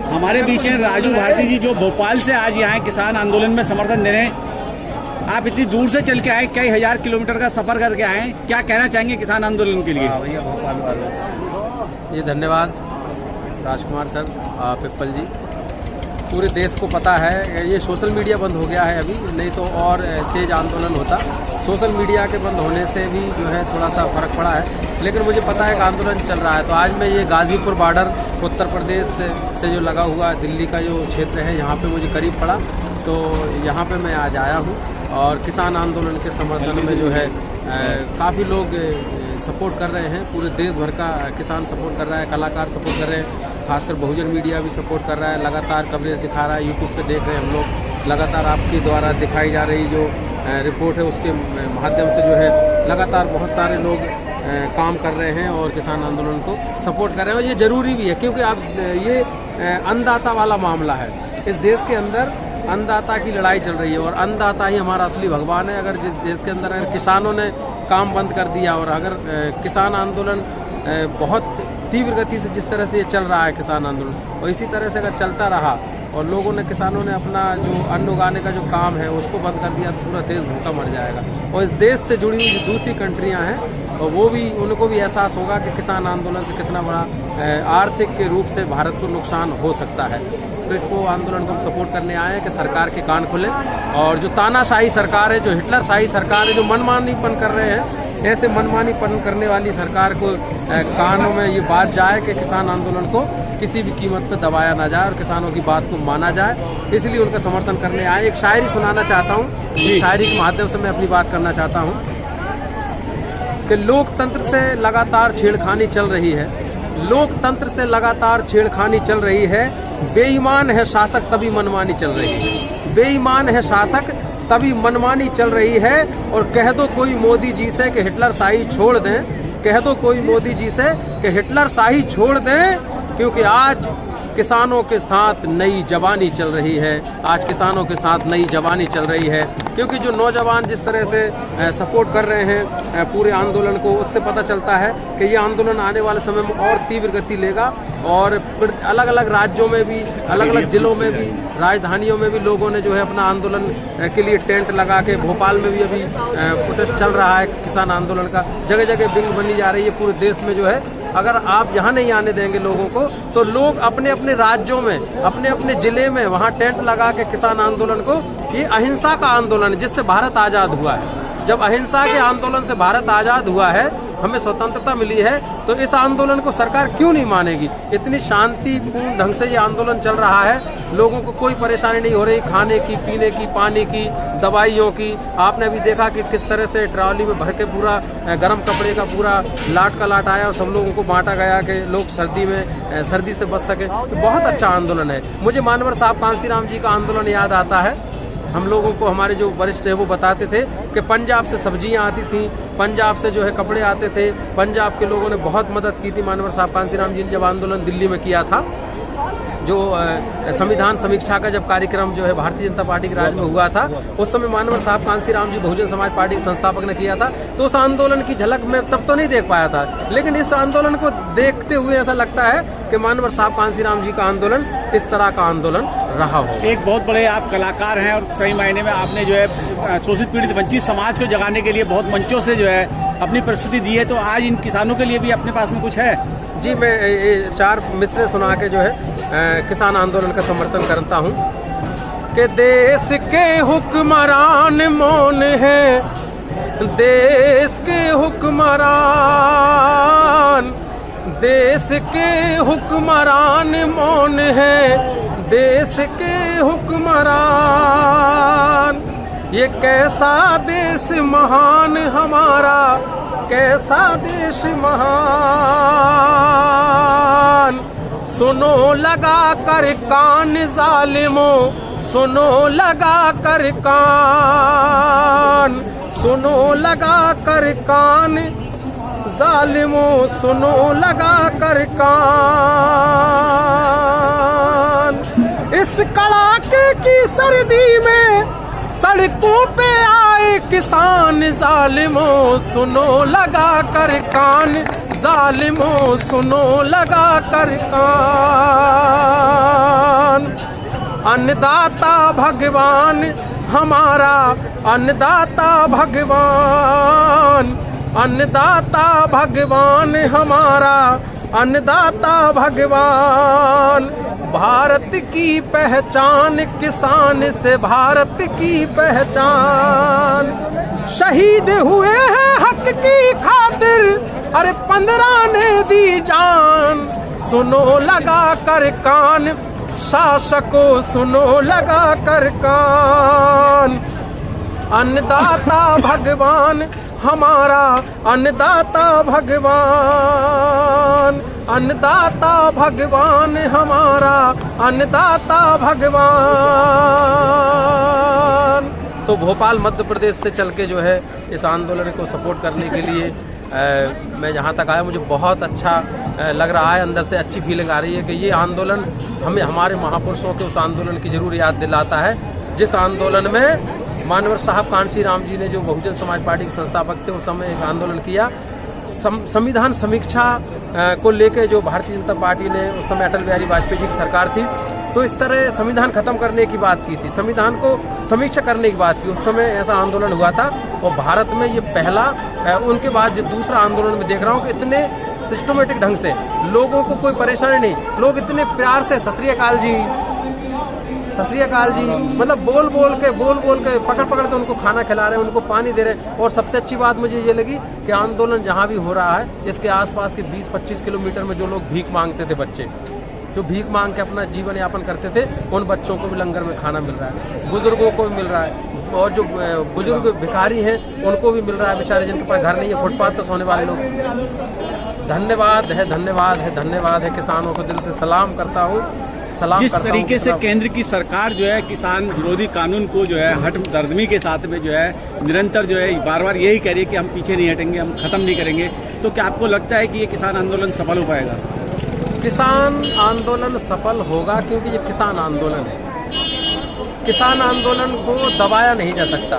हमारे बीच हैं राजू भारती जी, जो भोपाल से आज यहाँ किसान आंदोलन में समर्थन दे रहे हैं। आप इतनी दूर से चल के आए, कई हजार किलोमीटर का सफर करके आए, क्या कहना चाहेंगे किसान आंदोलन के लिए? भैया भोपाल वाले ये धन्यवाद राजकुमार सर, पिप्पल जी। पूरे देश को पता है ये सोशल मीडिया बंद हो गया है अभी, नहीं तो और तेज आंदोलन होता। सोशल मीडिया के बंद होने से भी जो है थोड़ा सा फर्क पड़ा है, लेकिन मुझे पता है कि आंदोलन चल रहा है। तो आज मैं ये गाज़ीपुर बॉर्डर उत्तर प्रदेश से जो लगा हुआ दिल्ली का जो क्षेत्र है, यहाँ पे मुझे करीब पड़ा, तो यहाँ पे मैं आज आया हूँ। और किसान आंदोलन के समर्थन में जो है काफ़ी लोग सपोर्ट कर रहे हैं। पूरे देश भर का किसान सपोर्ट कर रहा है, कलाकार सपोर्ट कर रहे हैं, खासकर बहुजन मीडिया भी सपोर्ट कर रहा है, लगातार कवरेज दिखा रहा है। यूट्यूब पे देख रहे हैं हम लोग, लगातार आपके द्वारा दिखाई जा रही जो रिपोर्ट है उसके माध्यम से जो है लगातार बहुत सारे लोग काम कर रहे हैं और किसान आंदोलन को सपोर्ट कर रहे हैं। और ये ज़रूरी भी है, क्योंकि आप ये अन्नदाता वाला मामला है। इस देश के अंदर अन्नदाता की लड़ाई चल रही है और अन्नदाता ही हमारा असली भगवान है। अगर जिस देश के अंदर अगर किसानों ने काम बंद कर दिया और अगर किसान आंदोलन बहुत तीव्र गति से जिस तरह से ये चल रहा है किसान आंदोलन, और इसी तरह से अगर चलता रहा और लोगों ने, किसानों ने अपना जो अन्न उगाने का जो काम है उसको बंद कर दिया, तो पूरा देश भूखा मर जाएगा। और इस देश से जुड़ी हुई दूसरी कंट्रियां हैं और वो भी, उनको भी एहसास होगा कि किसान आंदोलन से कितना बड़ा आर्थिक के रूप से भारत को नुकसान हो सकता है। तो इसको आंदोलन को हम सपोर्ट करने आए हैं कि सरकार के कान खुले और जो तानाशाही सरकार है, जो हिटलरशाही सरकार है, जो मनमानीपन कर रहे हैं, ऐसे मनमानीपन करने वाली सरकार को कानों में ये बात जाए कि किसान आंदोलन को किसी भी कीमत पर दबाया ना जाए और किसानों की बात को माना जाए। इसलिए उनका समर्थन करने आए। एक शायरी सुनाना चाहता हूँ, शायरी के माध्यम से मैं अपनी बात करना चाहता हूँ कि लोकतंत्र से लगातार छेड़खानी चल रही है, लोकतंत्र से लगातार छेड़खानी चल रही है। बेईमान है शासक तभी मनमानी चल रही है, बेईमान है शासक तभी मनमानी चल रही है। और कह दो कोई मोदी जी से कि हिटलर शाही छोड़ दें, कह दो कोई मोदी जी से कि हिटलर शाही छोड़ दें, क्योंकि आज किसानों के साथ नई जवानी चल रही है, आज किसानों के साथ नई जवानी चल रही है। क्योंकि जो नौजवान जिस तरह से सपोर्ट कर रहे हैं पूरे आंदोलन को, उससे पता चलता है कि ये आंदोलन आने वाले समय में और तीव्र गति लेगा। और अलग अलग राज्यों में भी, अलग अलग जिलों में भी, राजधानियों में भी लोगों ने जो है अपना आंदोलन के लिए टेंट लगा के, भोपाल में भी अभी प्रोटेस्ट चल रहा है किसान आंदोलन का, जगह जगह विंग बनी जा रही है पूरे देश में जो है। अगर आप यहाँ नहीं आने देंगे लोगों को, तो लोग अपने अपने राज्यों में, अपने अपने जिले में वहाँ टेंट लगा के किसान आंदोलन को, ये अहिंसा का आंदोलन है जिससे भारत आज़ाद हुआ है। जब अहिंसा के आंदोलन से भारत आज़ाद हुआ है, हमें स्वतंत्रता मिली है, तो इस आंदोलन को सरकार क्यों नहीं मानेगी? इतनी शांतिपूर्ण ढंग से ये आंदोलन चल रहा है, लोगों को कोई परेशानी नहीं हो रही, खाने की, पीने की, पानी की, दवाइयों की। आपने अभी देखा कि किस तरह से ट्रॉली में भर के पूरा गर्म कपड़े का पूरा लाट का लाट आया और सब लोगों को बांटा गया कि लोग सर्दी से बच सके। तो बहुत अच्छा आंदोलन है। मुझे मानवर साहब कांसीराम जी का आंदोलन याद आता है। हम लोगों को हमारे जो वरिष्ठ है वो बताते थे कि पंजाब से सब्जियां आती थी, पंजाब से जो है कपड़े आते थे, पंजाब के लोगों ने बहुत मदद की थी मानवर साहब कांसीराम जी ने जब आंदोलन दिल्ली में किया था। जो संविधान समीक्षा का जब कार्यक्रम जो है भारतीय जनता पार्टी के राज में हुआ था, उस समय मानवर साहब कांसीराम जी बहुजन समाज पार्टी के संस्थापक ने किया था। तो उस आंदोलन की झलक मैं तब तो नहीं देख पाया था, लेकिन इस आंदोलन को देखते हुए ऐसा लगता है कि मानवर साहब कांसीराम जी का आंदोलन इस तरह का आंदोलन रहा हो। एक बहुत बड़े आप कलाकार हैं और सही मायने में आपने जो है शोषित पीड़ित वंचित समाज को जगाने के लिए बहुत मंचों से जो है अपनी प्रस्तुति दी है। तो आज इन किसानों के लिए भी अपने पास में कुछ है? जी, मैं ये 4 मिसरे सुना के जो है किसान आंदोलन का समर्थन करता हूँ कि देश के हुक्मरान मौन है, देश के हुक्मरान, देश के हुक्मरान मौन है, देश के हुक्मरान। ये कैसा देश महान हमारा, कैसा देश महान। सुनो लगा कर कान जालिमों, सुनो लगा कर कान, सुनो लगा कर कान जालिमों, सुनो लगा कर कान। इस कड़ाके की सर्दी में सड़कों पे आए किसान जालिमों, सुनो लगा कर कान जालिमों सुनो लगा कर कान, अन्नदाता भगवान हमारा, अन्नदाता भगवान, अन्नदाता भगवान हमारा, अन्नदाता भगवान। भारत की पहचान किसान से, भारत की पहचान। शहीद हुए हैं हक की खातिर, अरे 15 ने दी जान। सुनो लगा कर कान, शासकों सुनो लगा कर कान। अन्नदाता भगवान हमारा, अन्नदाता भगवान, अन्नदाता भगवान हमारा, अन्नदाता भगवान। तो भोपाल मध्य प्रदेश से चल के जो है इस आंदोलन को सपोर्ट करने के लिए मैं जहाँ तक आया, मुझे बहुत अच्छा लग रहा है, अंदर से अच्छी फीलिंग आ रही है कि ये आंदोलन हमें हमारे महापुरुषों के उस आंदोलन की जरूर याद दिलाता है, जिस आंदोलन में मानवर साहब कांशी राम जी ने, जो बहुजन समाज पार्टी के संस्थापक थे, उस समय एक आंदोलन किया संविधान समीक्षा को लेकर, जो भारतीय जनता पार्टी ने उस समय अटल बिहारी वाजपेयी जी की सरकार थी, तो इस तरह संविधान खत्म करने की बात की थी, संविधान को समीक्षा करने की बात की। उस समय ऐसा आंदोलन हुआ था और भारत में ये पहला, उनके बाद जो दूसरा आंदोलन में देख रहा हूँ कि इतने सिस्टमेटिक ढंग से लोगों को कोई परेशानी नहीं, लोग इतने प्यार से सत श्री अकाल जी, सत श्री अकाल जी, मतलब बोल बोल के पकड़ पकड़ के उनको खाना खिला रहे हैं, उनको पानी दे रहे हैं। और सबसे अच्छी बात मुझे ये लगी कि आंदोलन जहाँ भी हो रहा है, इसके आसपास के 20-25 किलोमीटर में जो लोग भीख मांगते थे, बच्चे जो भीख मांग के अपना जीवन यापन करते थे, उन बच्चों को भी लंगर में खाना मिल रहा है, बुजुर्गों को भी मिल रहा है, और जो बुजुर्ग भिखारी हैं उनको भी मिल रहा है, बेचारे जिनके पास घर नहीं है, फुटपाथ पर सोने वाले लोग। धन्यवाद है, धन्यवाद है, धन्यवाद है। किसानों को दिल से सलाम करता हूँ। जिस तरीके से केंद्र की सरकार जो है किसान विरोधी कानून को जो है हट दर्दमी के साथ में जो है निरंतर जो है बार बार यही कह रही है कि हम पीछे नहीं हटेंगे, हम खत्म नहीं करेंगे, तो क्या आपको लगता है कि ये किसान आंदोलन सफल हो पाएगा? किसान आंदोलन सफल होगा क्योंकि ये किसान आंदोलन है। किसान आंदोलन को दबाया नहीं जा सकता।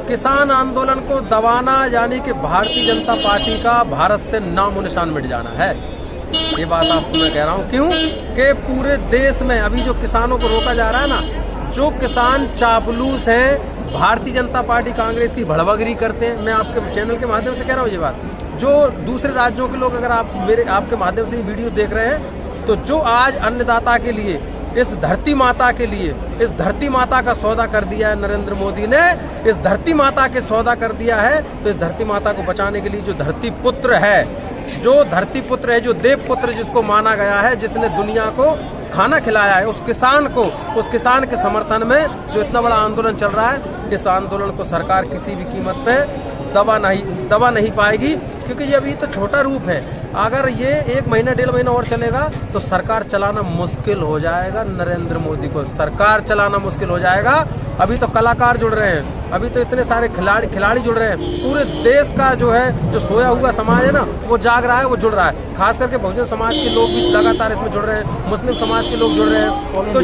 किसान आंदोलन को दबाना यानी कि भारतीय जनता पार्टी का भारत से नामो निशान मिट जाना है। ये बात आपको मैं कह रहा हूँ। क्यों कि पूरे देश में अभी जो किसानों को रोका जा रहा है ना, जो किसान चापलूस हैं, भारतीय जनता पार्टी कांग्रेस की भड़वागिरी करते हैं, मैं आपके चैनल के माध्यम से कह रहा हूँ ये बात, जो दूसरे राज्यों के लोग अगर आपके माध्यम से ये वीडियो देख रहे हैं, तो जो आज अन्नदाता के लिए, इस धरती माता के लिए, इस धरती माता का सौदा कर दिया है नरेंद्र मोदी ने, इस धरती माता के सौदा कर दिया है, तो इस धरती माता को बचाने के लिए जो धरती पुत्र है, जो धरती पुत्र है, जो देव पुत्र जिसको माना गया है, जिसने दुनिया को खाना खिलाया है, उस किसान के समर्थन में जो इतना बड़ा आंदोलन चल रहा है, इस आंदोलन को सरकार किसी भी कीमत पे दबा नहीं पाएगी, क्योंकि ये अभी तो छोटा रूप है। अगर ये 1 महीना 1.5 महीना और चलेगा तो सरकार चलाना मुश्किल हो जाएगा। नरेंद्र मोदी को सरकार चलाना मुश्किल हो जाएगा। अभी तो कलाकार जुड़ रहे हैं, अभी तो इतने सारे खिलाड़ी जुड़ रहे हैं, पूरे देश का जो है, जो सोया हुआ समाज है ना, वो जाग रहा है, वो जुड़ रहा है। खास करके बहुजन समाज के लोग भी लगातार इसमें जुड़ रहे हैं, मुस्लिम समाज के लोग जुड़ रहे हैं। तो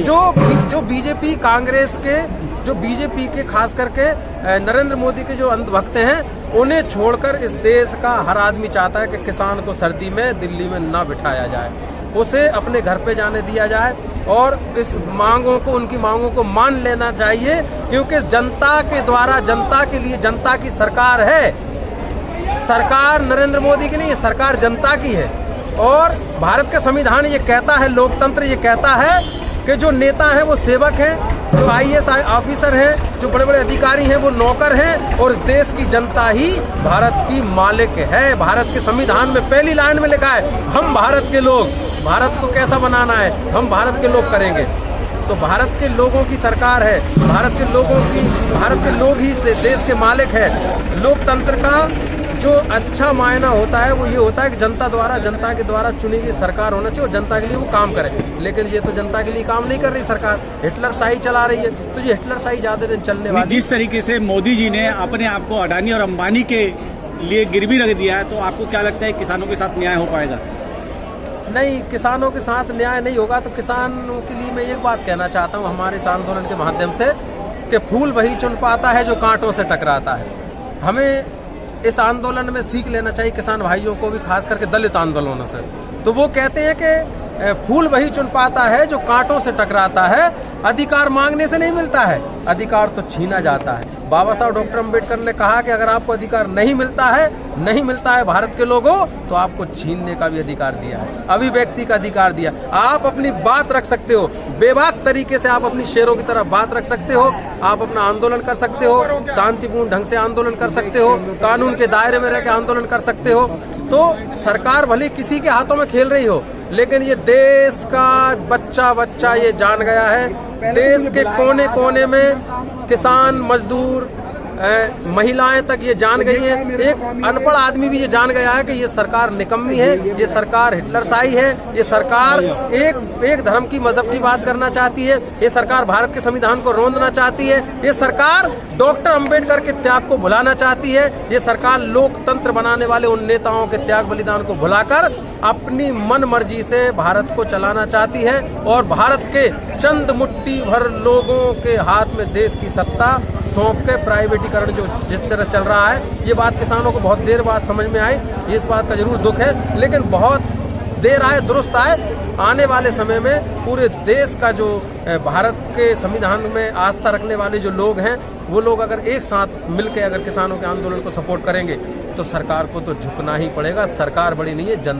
जो बीजेपी कांग्रेस के, जो बीजेपी के खास करके नरेंद्र मोदी के जो अंधभक्त हैं, उन्हें छोड़कर इस देश का हर आदमी चाहता है कि किसान को सर्दी में दिल्ली में ना बिठाया जाए, उसे अपने घर पे जाने दिया जाए और इस मांगों को, उनकी मांगों को मान लेना चाहिए, क्योंकि जनता के द्वारा, जनता के लिए, जनता की सरकार है। सरकार नरेंद्र मोदी की नहीं है, सरकार जनता की है। और भारत का संविधान ये कहता है, लोकतंत्र ये कहता है कि जो नेता हैं वो सेवक हैं, जो IAS ऑफिसर हैं, जो बड़े बड़े अधिकारी हैं वो नौकर हैं, और इस देश की जनता ही भारत की मालिक है। भारत के संविधान में पहली लाइन में लिखा है, हम भारत के लोग, भारत को कैसा बनाना है हम भारत के लोग करेंगे। तो भारत के लोगों की सरकार है, भारत के लोग ही से देश के मालिक है। लोकतंत्र का जो अच्छा मायना होता है वो ये होता है कि जनता के द्वारा चुनी गई सरकार होना चाहिए और जनता के लिए वो काम करे। लेकिन ये तो जनता के लिए काम नहीं कर रही सरकार, हिटलर शाही चला रही है। तो ये हिटलर शाही ज्यादा दिन चलने वाली। जिस तरीके से मोदी जी ने अपने आप को अडानी और अंबानी के लिए गिरवी रख दिया है, तो आपको क्या लगता है किसानों के साथ न्याय हो पाएगा? नहीं, किसानों के साथ न्याय नहीं होगा। तो किसानों के लिए मैं एक बात कहना चाहता हूँ हमारे इस आंदोलन के माध्यम से, कि फूल वही चुन पाता है जो कांटों से टकराता है। हमें इस आंदोलन में सीख लेना चाहिए किसान भाइयों को भी, खास करके दलित आंदोलनों से। तो वो कहते हैं कि फूल वही चुन पाता है जो कांटों से टकराता है, अधिकार मांगने से नहीं मिलता है, अधिकार तो छीना जाता है। बाबा साहब डॉक्टर अंबेडकर ने कहा कि अगर आपको अधिकार नहीं मिलता है भारत के लोगों, तो आपको छीनने का भी अधिकार दिया है, अभिव्यक्ति का अधिकार दिया। आप अपनी बात रख सकते हो, बेबाक तरीके से आप अपनी शेरों की तरह बात रख सकते हो, आप अपना आंदोलन कर सकते हो, शांतिपूर्ण ढंग से आंदोलन कर सकते हो, कानून के दायरे में रहकर आंदोलन कर सकते हो। तो सरकार भले किसी के हाथों में खेल रही हो, लेकिन ये देश का बच्चा ये जान गया है, देश के कोने कोने में किसान, मजदूर, महिलाएं तक ये जान गई हैं, एक अनपढ़ आदमी भी ये जान गया है कि ये सरकार निकम्मी है, ये सरकार हिटलरशाही है, ये सरकार एक धर्म की, मजहब की बात करना चाहती है, ये सरकार भारत के संविधान को रोंदना चाहती है, ये सरकार डॉक्टर अंबेडकर के त्याग को भुलाना चाहती है, ये सरकार लोकतंत्र बनाने वाले उन नेताओं के त्याग बलिदान को भुलाकर अपनी मन मर्जी से भारत को चलाना चाहती है और भारत के चंद मुट्ठी भर लोगों के हाथ में देश की सत्ता सौंप के प्राइवेटीकरण जो जिस तरह चल रहा है, ये बात किसानों को बहुत देर बाद समझ में आई। ये इस बात का जरूर दुख है, लेकिन बहुत देर आए दुरुस्त आए। आने वाले समय में पूरे देश का जो भारत के संविधान में आस्था रखने वाले जो लोग हैं, वो लोग अगर एक साथ मिलकर अगर किसानों के आंदोलन को सपोर्ट करेंगे तो सरकार को तो झुकना ही पड़ेगा। सरकार बड़ी नहीं है, जनता